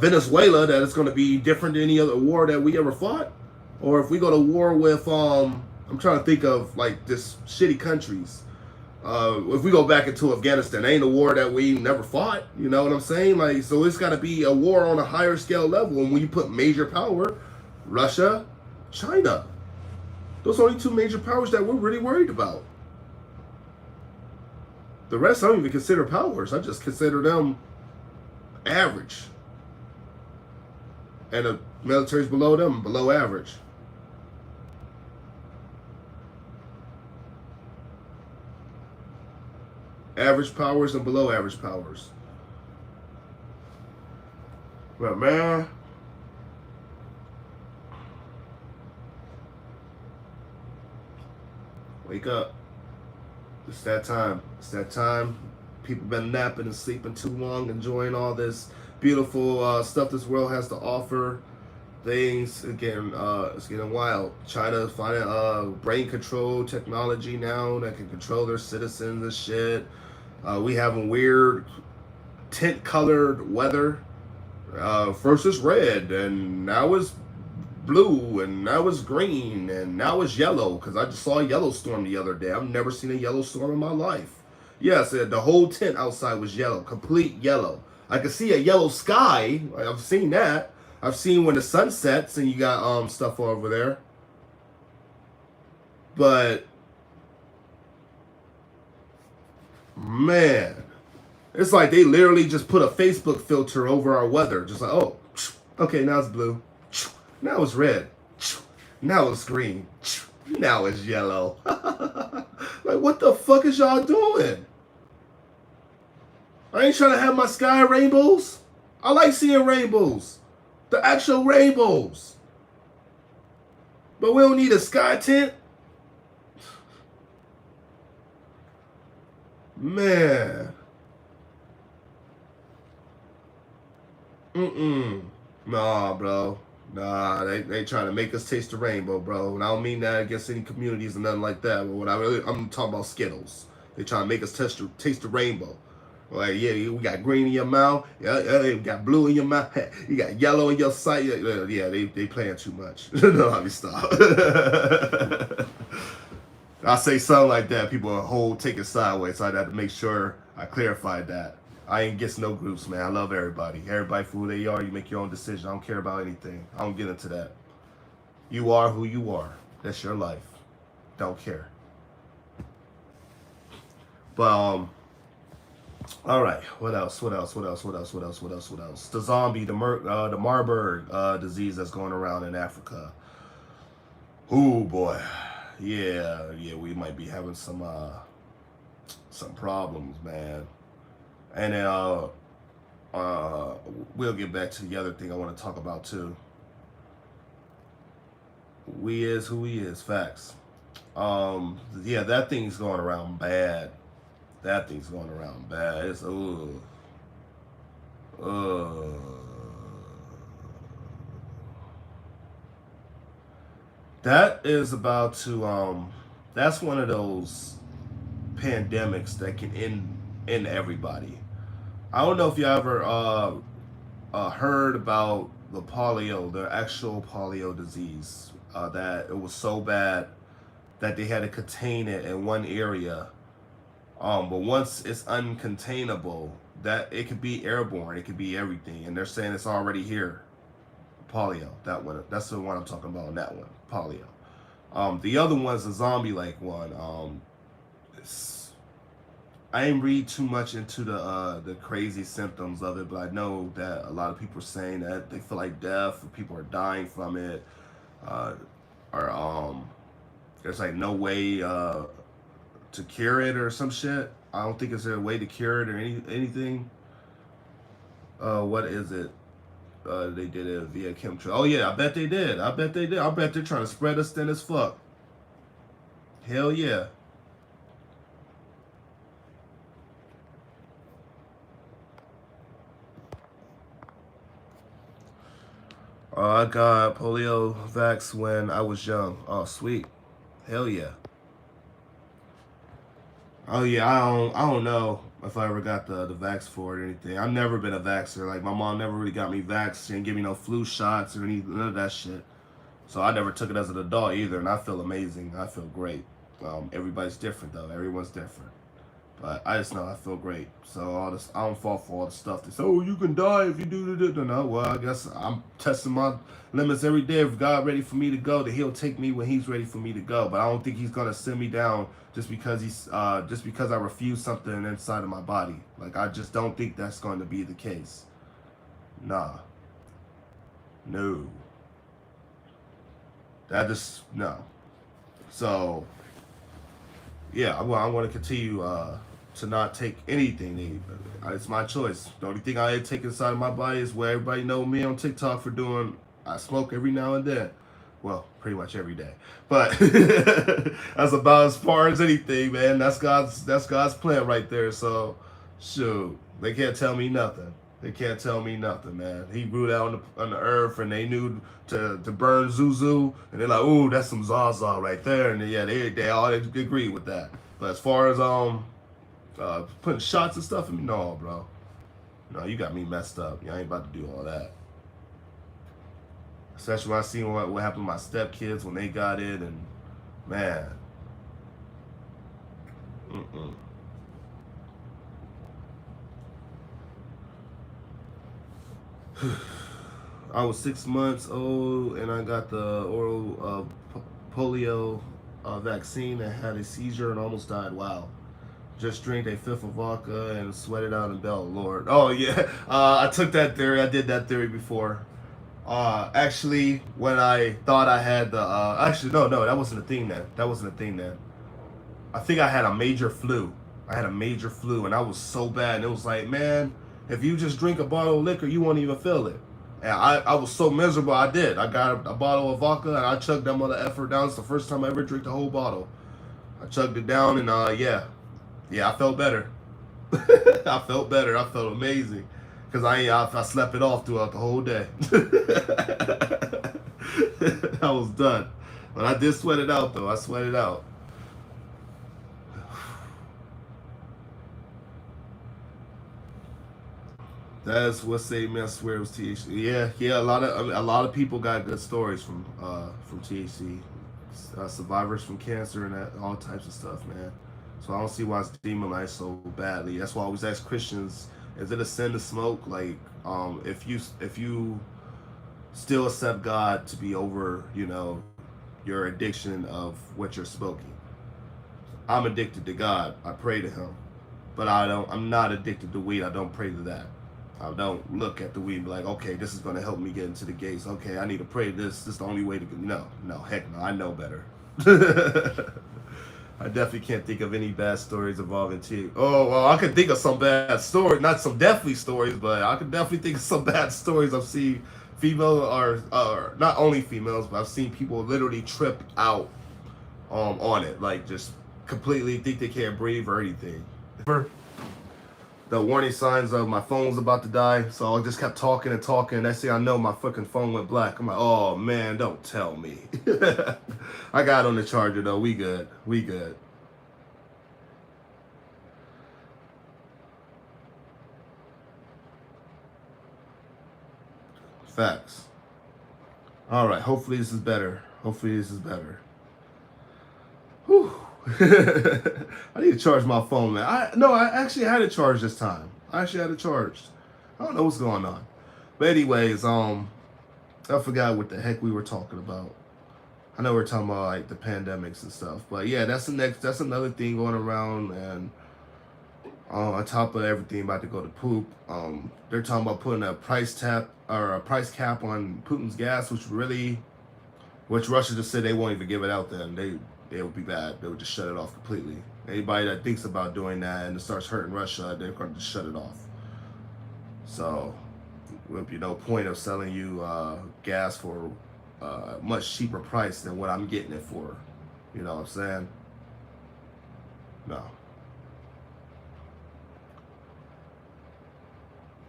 [SPEAKER 1] Venezuela that it's going to be different than any other war that we ever fought, or if we go to war with I'm trying to think of like just shitty countries. If we go back into Afghanistan, ain't a war that we never fought. You know what I'm saying? Like, so it's got to be a war on a higher scale level. And when you put major power, Russia, China, those are only two major powers that we're really worried about. The rest I don't even consider powers. I just consider them average. And the military's below them, below average. Average powers and below average powers. But man, wake up. It's that time. It's that time. People been napping and sleeping too long, enjoying all this beautiful stuff this world has to offer. Things it's getting wild. China finding brain control technology now that can control their citizens and shit. We having weird tint colored weather. First it's red, and now it's blue, and now it's green, and now it's yellow. Because I just saw a yellow storm the other day. I've never seen a yellow storm in my life. Yes, the whole tent outside was yellow, complete yellow. I could see a yellow sky. I've seen that. I've seen when the sun sets and you got stuff over there. But man, it's like they literally just put a Facebook filter over our weather. Just like, oh, okay, now it's blue. Now it's red. Now it's green. Now it's yellow. Like, what the fuck is y'all doing? I ain't trying to have my sky rainbows. I like seeing rainbows. The actual rainbows. But we don't need a sky tent. Man. Nah, bro. Nah, they trying to make us taste the rainbow, bro. And I don't mean that against any communities or nothing like that. But what I'm talking about Skittles. They trying to make us taste the rainbow. Like, yeah, we got green in your mouth. Yeah, we got blue in your mouth. You got yellow in your sight. Yeah, they playing too much. No, let me stop. I say something like that, people take it sideways. So I have to make sure I clarified that. I ain't against no groups, man. I love everybody. Everybody for who they are. You make your own decision. I don't care about anything. I don't get into that. You are who you are. That's your life. Don't care. But all right. What else? The zombie, the Marburg disease that's going around in Africa. Ooh, boy. Yeah, we might be having some problems, man. And then we'll get back to the other thing I want to talk about too. We is who we is, facts. Yeah, that thing's going around bad. It's that is about to that's one of those pandemics that can end everybody. I don't know if you ever heard about the actual polio disease. That it was so bad that they had to contain it in one area. But once it's uncontainable, that it could be airborne, it could be everything, and they're saying it's already here. Polio, that one. That's the one I'm talking about. On that one, polio. The other one's a zombie-like one. I ain't read too much into the crazy symptoms of it, but I know that a lot of people are saying that they feel like death, or people are dying from it, or there's like no way to cure it or some shit. I don't think it's a way to cure it or anything. What is it? They did it via chemtrail. Oh yeah, I bet they did. I bet they're trying to spread us thin as fuck. Hell yeah. I got polio vax when I was young. Oh, sweet. Hell yeah. Oh yeah, I don't know if I ever got the vax for it or anything. I've never been a vaxxer. Like my mom never really got me vaxxed. She didn't give me no flu shots or any none of that shit. So I never took it as an adult either, and I feel amazing. I feel great. Everybody's different though. Everyone's different. But I just know I feel great. So all this, I don't fall for all the stuff. They say, "Oh, you can die if you do this." No, well, I guess I'm testing my limits every day. If God ready for me to go, then He'll take me when He's ready for me to go. But I don't think He's gonna send me down just because I refuse something inside of my body. Like I just don't think that's going to be the case. Nah, no, that just no. So yeah, I want to continue to not take anything. It's my choice. The only thing I take inside of my body is what everybody know me on TikTok for doing. I smoke every now and then. Well, pretty much every day. But that's about as far as anything, man. That's God's plan right there. So, shoot, they can't tell me nothing. They can't tell me nothing, man. He ruled out on the earth, and they knew to burn Zuzu, and they're like, "Ooh, that's some Zaza right there," and yeah, they all agree with that. But as far as putting shots and stuff in me, no, bro, no, you got me messed up. Yeah, I ain't about to do all that. Especially when I seen what happened to my stepkids when they got it, and man, mm-mm. I was 6 months old and I got the oral polio vaccine and had a seizure and almost died. Wow. Just drink a fifth of vodka and sweat it out in Bell Lord. Oh yeah, I took that theory. I did that theory before. Actually, when I thought I had the actually no, that wasn't a thing then. That wasn't a thing then. I think I had a major flu. I had a major flu and I was so bad. And it was like, man, if you just drink a bottle of liquor, you won't even feel it. And I was so miserable. I did. I got a bottle of vodka and I chugged that mother effort down. It's the first time I ever drank the whole bottle. I chugged it down and yeah, I felt better. I felt better. I felt amazing because I slept it off throughout the whole day. I was done, but I did sweat it out though. I sweat it out. That's what saved me. I swear it was THC. Yeah, yeah. A lot of people got good stories from THC. Survivors from cancer and that, all types of stuff, man. So I don't see why it's demonized so badly. That's why I always ask Christians: is it a sin to smoke? Like, if you still accept God to be over, your addiction of what you're smoking. I'm addicted to God. I pray to Him, but I don't. I'm not addicted to weed. I don't pray to that. I don't look at the weed and be like, okay, this is going to help me get into the gates. Okay, I need to pray this. This is the only way to go. No, no, heck no. I know better. I definitely can't think of any bad stories involving tea. Oh, well, I could think of some bad stories. Not some deathly stories, but I could definitely think of some bad stories. I've seen female or not only females, but I've seen people literally trip out on it. Like, just completely think they can't breathe or anything. The warning signs of my phone's about to die. So I just kept talking and talking. Next thing I know, my fucking phone went black. I'm like, oh man, don't tell me. I got on the charger though. We good. We good. Facts. All right. Hopefully this is better. Hopefully this is better. Whew. I need to charge my phone, man. I actually had it charged this time. I actually had it charged. I don't know what's going on. But anyways, I forgot what the heck we were talking about. I know we're talking about like the pandemics and stuff, but yeah, that's another thing going around, and on top of everything about to go to poop, they're talking about putting a price cap on Putin's gas, which Russia just said they won't even give it out. Then they would be bad. They would just shut it off completely. Anybody that thinks about doing that and it starts hurting Russia, they're going to just shut it off. So there would be no point of selling you gas for a much cheaper price than what I'm getting it for. You know what I'm saying? No.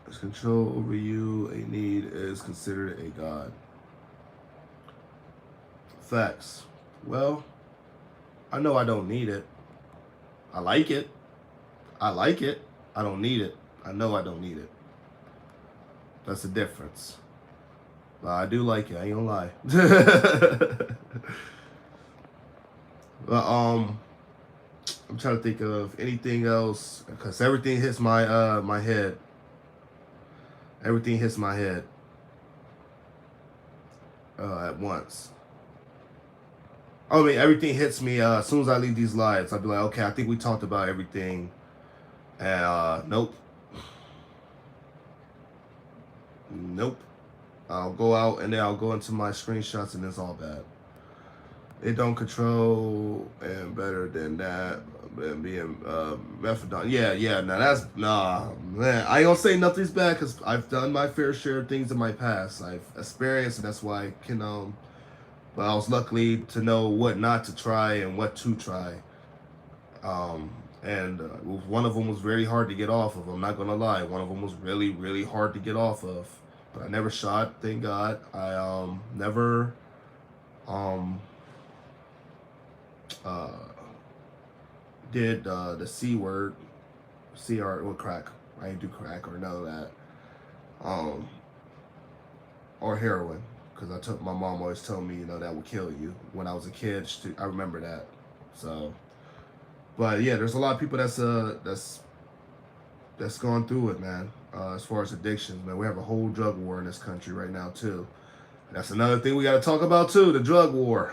[SPEAKER 1] Is control over you a need is considered a god? Facts. Well, I know I don't need it. I like it. I like it. I don't need it. I know I don't need it. That's the difference. But I do like it. I ain't gonna lie. But I'm trying to think of anything else because everything hits my my head. Everything hits my head at once. I mean, everything hits me as soon as I leave these lives. I'll be like, okay, I think we talked about everything. And nope. Nope. I'll go out and then I'll go into my screenshots and it's all bad. It don't control and better than that and being methadone. Yeah. Now that's man. I ain't gonna say nothing's bad because I've done my fair share of things in my past. I've experienced, and that's why I can but I was lucky to know what not to try and what to try. And one of them was very hard to get off of. I'm not gonna lie. One of them was really, really hard to get off of. But I never shot, thank God. I never did the C word, CR or crack. I didn't do crack or none of that. Or heroin. Because my mom always told me, that would kill you. When I was a kid, I remember that. So, but yeah, there's a lot of people that's gone through it, man. As far as addictions, man, we have a whole drug war in this country right now too. That's another thing we got to talk about too, the drug war.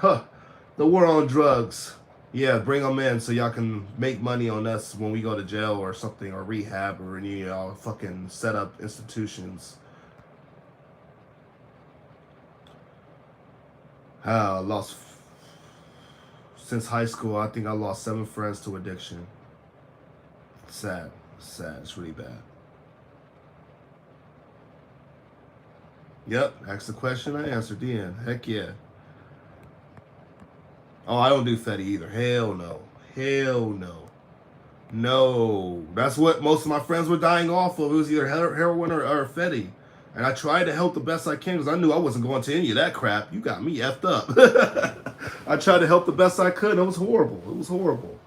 [SPEAKER 1] The war on drugs. Yeah, bring them in so y'all can make money on us when we go to jail or something, or rehab, or any y'all fucking set up institutions. I lost, since high school, I think I lost 7 friends to addiction. Sad. It's really bad. Yep, asked the question, I answered the end. Heck yeah. Oh, I don't do Fetty either. Hell no. No. That's what most of my friends were dying off of. It was either heroin or Fetty. And I tried to help the best I can because I knew I wasn't going to any of that crap. You got me effed up. I tried to help the best I could. It was horrible.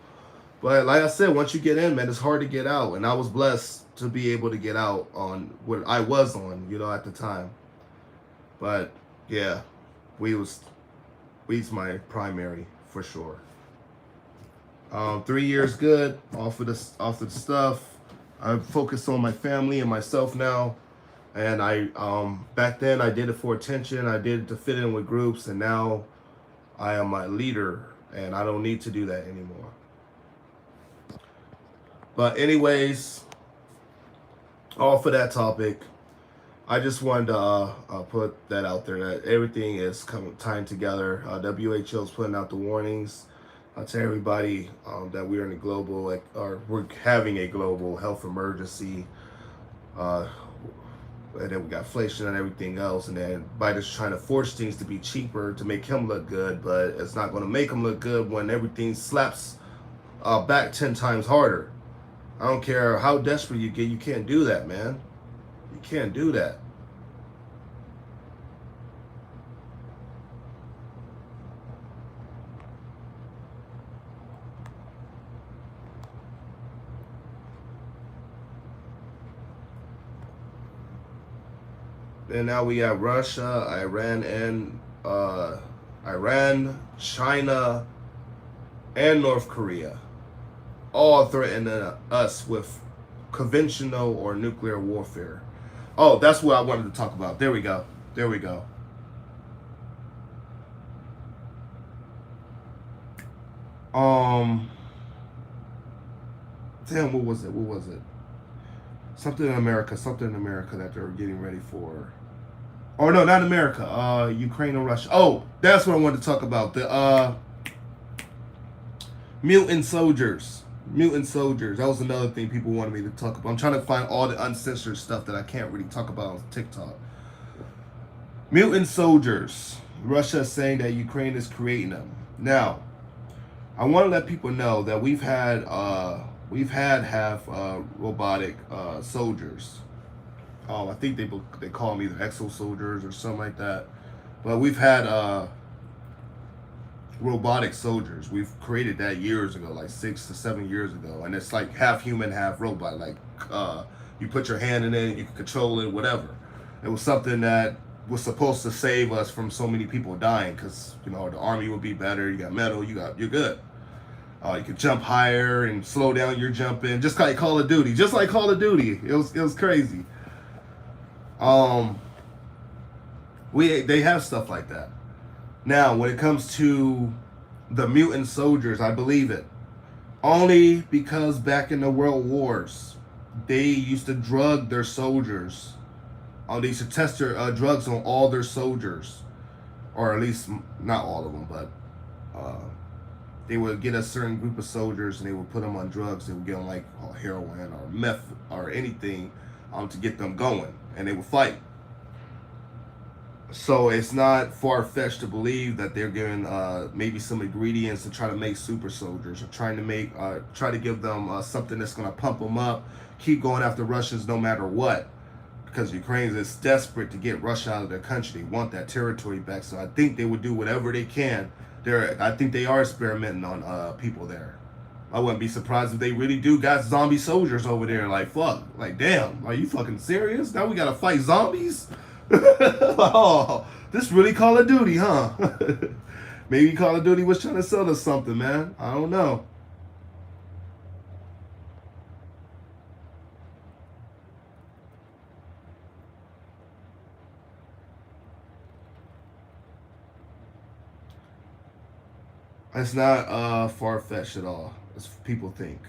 [SPEAKER 1] But like I said, once you get in, man, it's hard to get out. And I was blessed to be able to get out on what I was on, at the time. But yeah, weed's my primary for sure. 3 years good off of the stuff. I'm focused on my family and myself now. And I back then I did it for attention. I did it to fit in with groups, and now I am my leader, and I don't need to do that anymore. But anyways, off of that topic, I just wanted to put that out there that everything is tying together. WHO is putting out the warnings to everybody that we're in a global, or we're having a global health emergency. And then we got inflation and everything else, and then Biden's trying to force things to be cheaper to make him look good, but it's not going to make him look good when everything slaps back 10 times harder. I don't care how desperate you get, you can't do that, man. You can't do that. And now we have Russia, Iran, China, and North Korea, all threatening us with conventional or nuclear warfare. Oh, that's what I wanted to talk about. There we go. Damn, what was it? Something in America that they're getting ready for. Or no, not America. Ukraine and Russia. Oh, that's what I wanted to talk about. The mutant soldiers. That was another thing people wanted me to talk about. I'm trying to find all the uncensored stuff that I can't really talk about on TikTok. Mutant soldiers. Russia is saying that Ukraine is creating them. Now, I want to let people know that we've had half robotic soldiers. I think they call them either exo soldiers or something like that. But we've had robotic soldiers. We've created that years ago, like 6 to 7 years ago, and it's like half human, half robot. Like you put your hand in it, you can control it, whatever. It was something that was supposed to save us from so many people dying, because the army would be better. You got metal, you're good. You could jump higher and slow down your jumping, just like Call of Duty. Just like Call of Duty, it was crazy. They have stuff like that. Now, when it comes to the mutant soldiers, I believe it. Only because back in the World Wars, they used to drug their soldiers. They used to test their drugs on all their soldiers. Or at least, not all of them, but they would get a certain group of soldiers and they would put them on drugs. They would get them like heroin or meth or anything to get them going. And they would fight. So it's not far-fetched to believe that they're giving maybe some ingredients to try to make super soldiers, or trying to try to give them something that's going to pump them up, keep going after Russians no matter what, because Ukraine is desperate to get Russia out of their country. They want that territory back, so I think they would do whatever they can. I think they are experimenting on people there. I wouldn't be surprised if they really do got zombie soldiers over there. Like, fuck, like, damn, are you fucking serious? Now we gotta fight zombies? Oh, this really Call of Duty, huh? Maybe Call of Duty was trying to sell us something, man. I don't know. It's not far-fetched at all, as people think.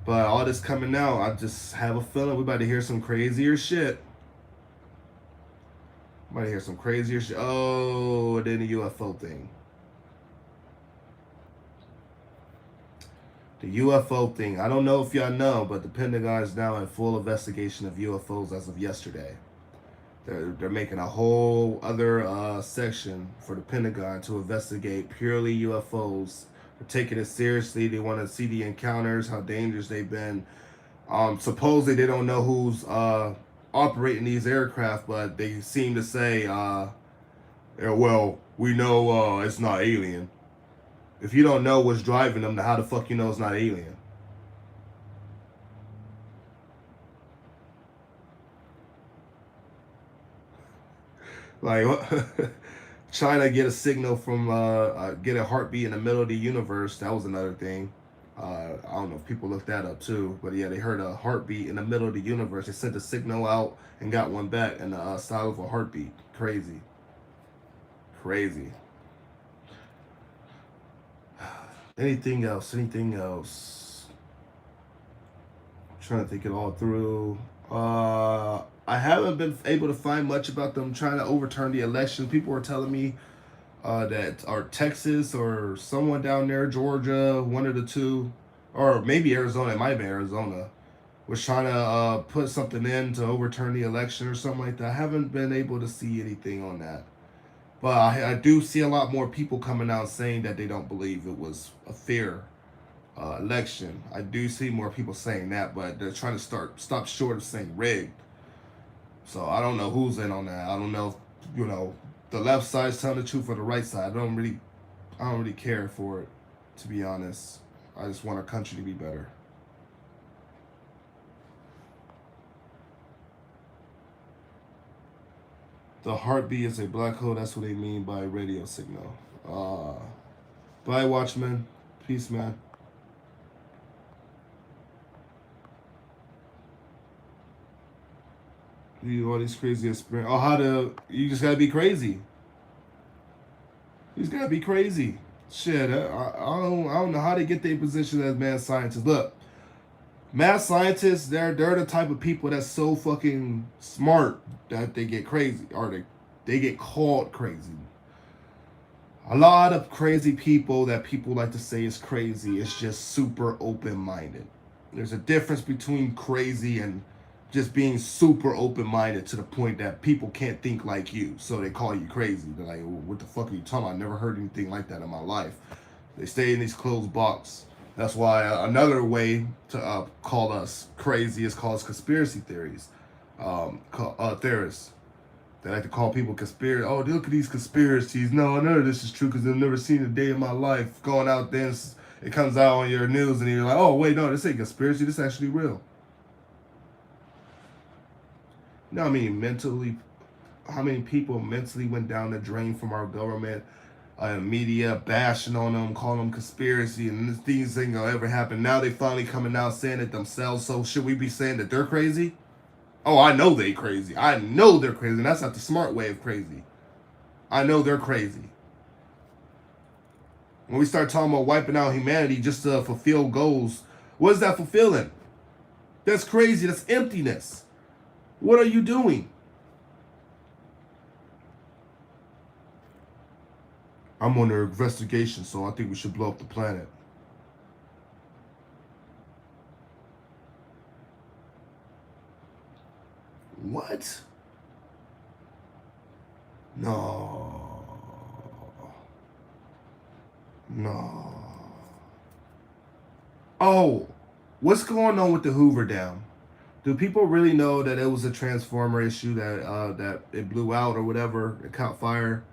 [SPEAKER 1] But all this coming out, I just have a feeling we're about to hear some crazier shit. Might hear some crazier shit. Oh, then the UFO thing. The UFO thing. I don't know if y'all know, but the Pentagon is now in full investigation of UFOs as of yesterday. They're making a whole other section for the Pentagon to investigate purely UFOs. They're taking it seriously. They want to see the encounters, how dangerous they've been. Supposedly they don't know who's operating these aircraft, but they seem to say, yeah, well, we know it's not alien. If you don't know what's driving them, then how the fuck you know it's not alien? Like, China get a signal from, get a heartbeat in the middle of the universe. That was another thing. I don't know if people looked that up too, but yeah, they heard a heartbeat in the middle of the universe. They sent a signal out and got one back in the style of a heartbeat. Crazy. Crazy. Anything else? Anything else? I'm trying to think it all through. I haven't been able to find much about them trying to overturn the election. People were telling me that are Texas or someone down there, Georgia, one of the two, or maybe Arizona. It might have been Arizona, was trying to put something in to overturn the election or something like that. I haven't been able to see anything on that. But I do see a lot more people coming out saying that they don't believe it was a fair election. I do see more people saying that, but they're trying to stop short of saying rigged. So I don't know who's in on that. I don't know if, the left side's telling the truth or the right side. I don't really care for it, to be honest. I just want our country to be better. The heartbeat is a black hole. That's what they mean by radio signal. Bye, Watchman. Peace, man. You all these crazy experience. Oh, you just gotta be crazy. You just gotta be crazy. Shit, I don't know how they get their position as mad scientists. Look, mad scientists, they're the type of people that's so fucking smart that they get crazy, or they get called crazy. A lot of crazy people that people like to say is crazy is just super open-minded. There's a difference between crazy and just being super open-minded to the point that people can't think like you, so they call you crazy. They're like, what the fuck are you talking about? I never heard anything like that in my life. They stay in these closed box. That's why another way to call us crazy is called conspiracy theories, theorists. They like to call people conspiracy. Oh, look at these conspiracies. No, none of this is true because I've never seen a day in my life. Going out there, and it comes out on your news, and you're like, oh, wait, no, this ain't conspiracy. This is actually real. You know how many people mentally went down the drain from our government, media, bashing on them, calling them conspiracy, and these things will ever happen. Now they finally coming out saying it themselves. So should we be saying that they're crazy? Oh, I know they crazy. I know they're crazy. And that's not the smart way of crazy. I know they're crazy. When we start talking about wiping out humanity just to fulfill goals, what is that fulfilling? That's crazy. That's emptiness. What are you doing? I'm under investigation, so I think we should blow up the planet. What? No. No. Oh, what's going on with the Hoover Dam? Do people really know that it was a transformer issue that it blew out or whatever, it caught fire,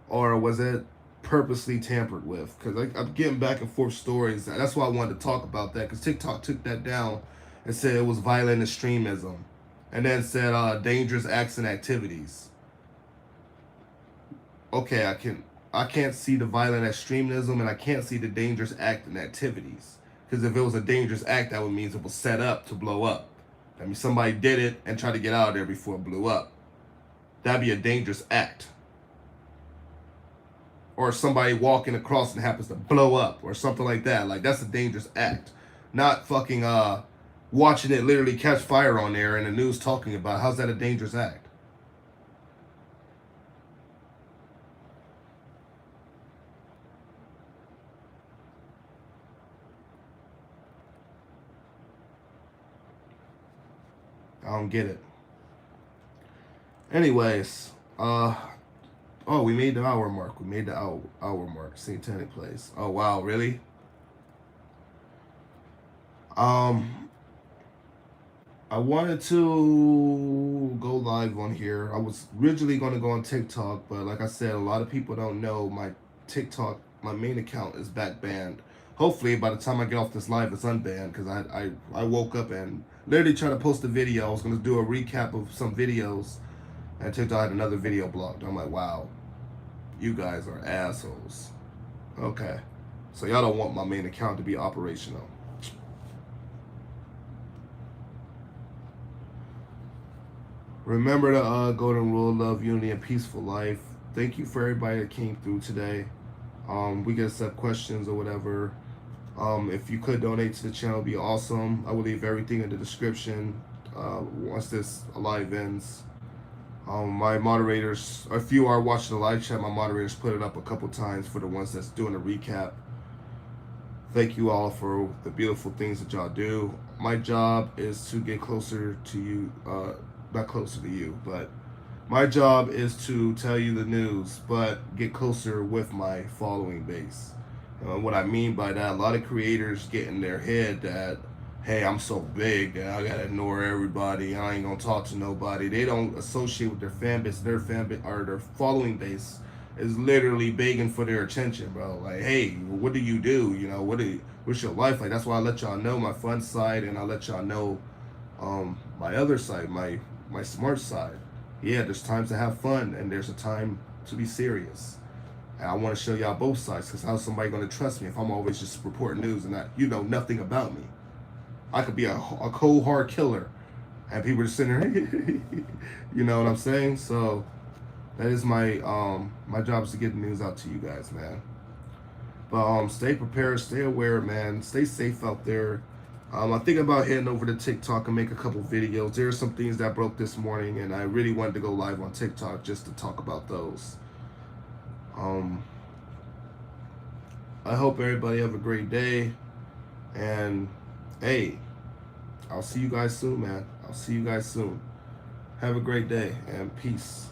[SPEAKER 1] or was it purposely tampered with? Because I'm getting back and forth stories. That's why I wanted to talk about that, because TikTok took that down and said it was violent extremism, and then said dangerous acts and activities. Okay, I can't see the violent extremism, and I can't see the dangerous act and activities. Because if it was a dangerous act, that would mean it was set up to blow up. I mean, somebody did it and tried to get out of there before it blew up. That'd be a dangerous act. Or somebody walking across and happens to blow up or something like that. Like, that's a dangerous act. Not fucking watching it literally catch fire on there and the news talking about it. How's that a dangerous act? I don't get it. Anyways, oh, we made the hour mark. We made the hour mark. Satanic Place. Oh wow, really? I wanted to go live on here. I was originally going to go on TikTok, but like I said, a lot of people don't know my TikTok, my main account is back banned. Hopefully, by the time I get off this live, it's unbanned, because I woke up and literally tried to post a video. I was going to do a recap of some videos, and TikTok had another video blocked. I'm like, wow, you guys are assholes. Okay, so y'all don't want my main account to be operational. Remember the golden rule: love, unity, and peaceful life. Thank you for everybody that came through today. We can accept questions or whatever. If you could donate to the channel, it'd be awesome. I will leave everything in the description once this live ends. My moderators, if you are watching the live chat, my moderators put it up a couple times for the ones that's doing a recap. Thank you all for the beautiful things that y'all do. My job is to get closer to you, not closer to you, but my job is to tell you the news, but get closer with my following base. What I mean by that, a lot of creators get in their head that, hey, I'm so big that I gotta ignore everybody. I ain't gonna talk to nobody. They don't associate with their fan base. Their fan base or their following base is literally begging for their attention, bro. Like, hey, what do? You know, what's your life like? That's why I let y'all know my fun side, and I let y'all know my other side, my smart side. Yeah, there's times to have fun, and there's a time to be serious. And I want to show y'all both sides, because how's somebody going to trust me if I'm always just reporting news and that you know nothing about me? I could be a cold hard killer, and people are just sitting there, you know what I'm saying? So that is my my job is to get the news out to you guys, man. But stay prepared, stay aware, man. Stay safe out there. I'm thinking about heading over to TikTok and make a couple videos. There are some things that broke this morning, and I really wanted to go live on TikTok just to talk about those. I hope everybody have a great day, and hey, I'll see you guys soon, man. I'll see you guys soon. Have a great day, and peace.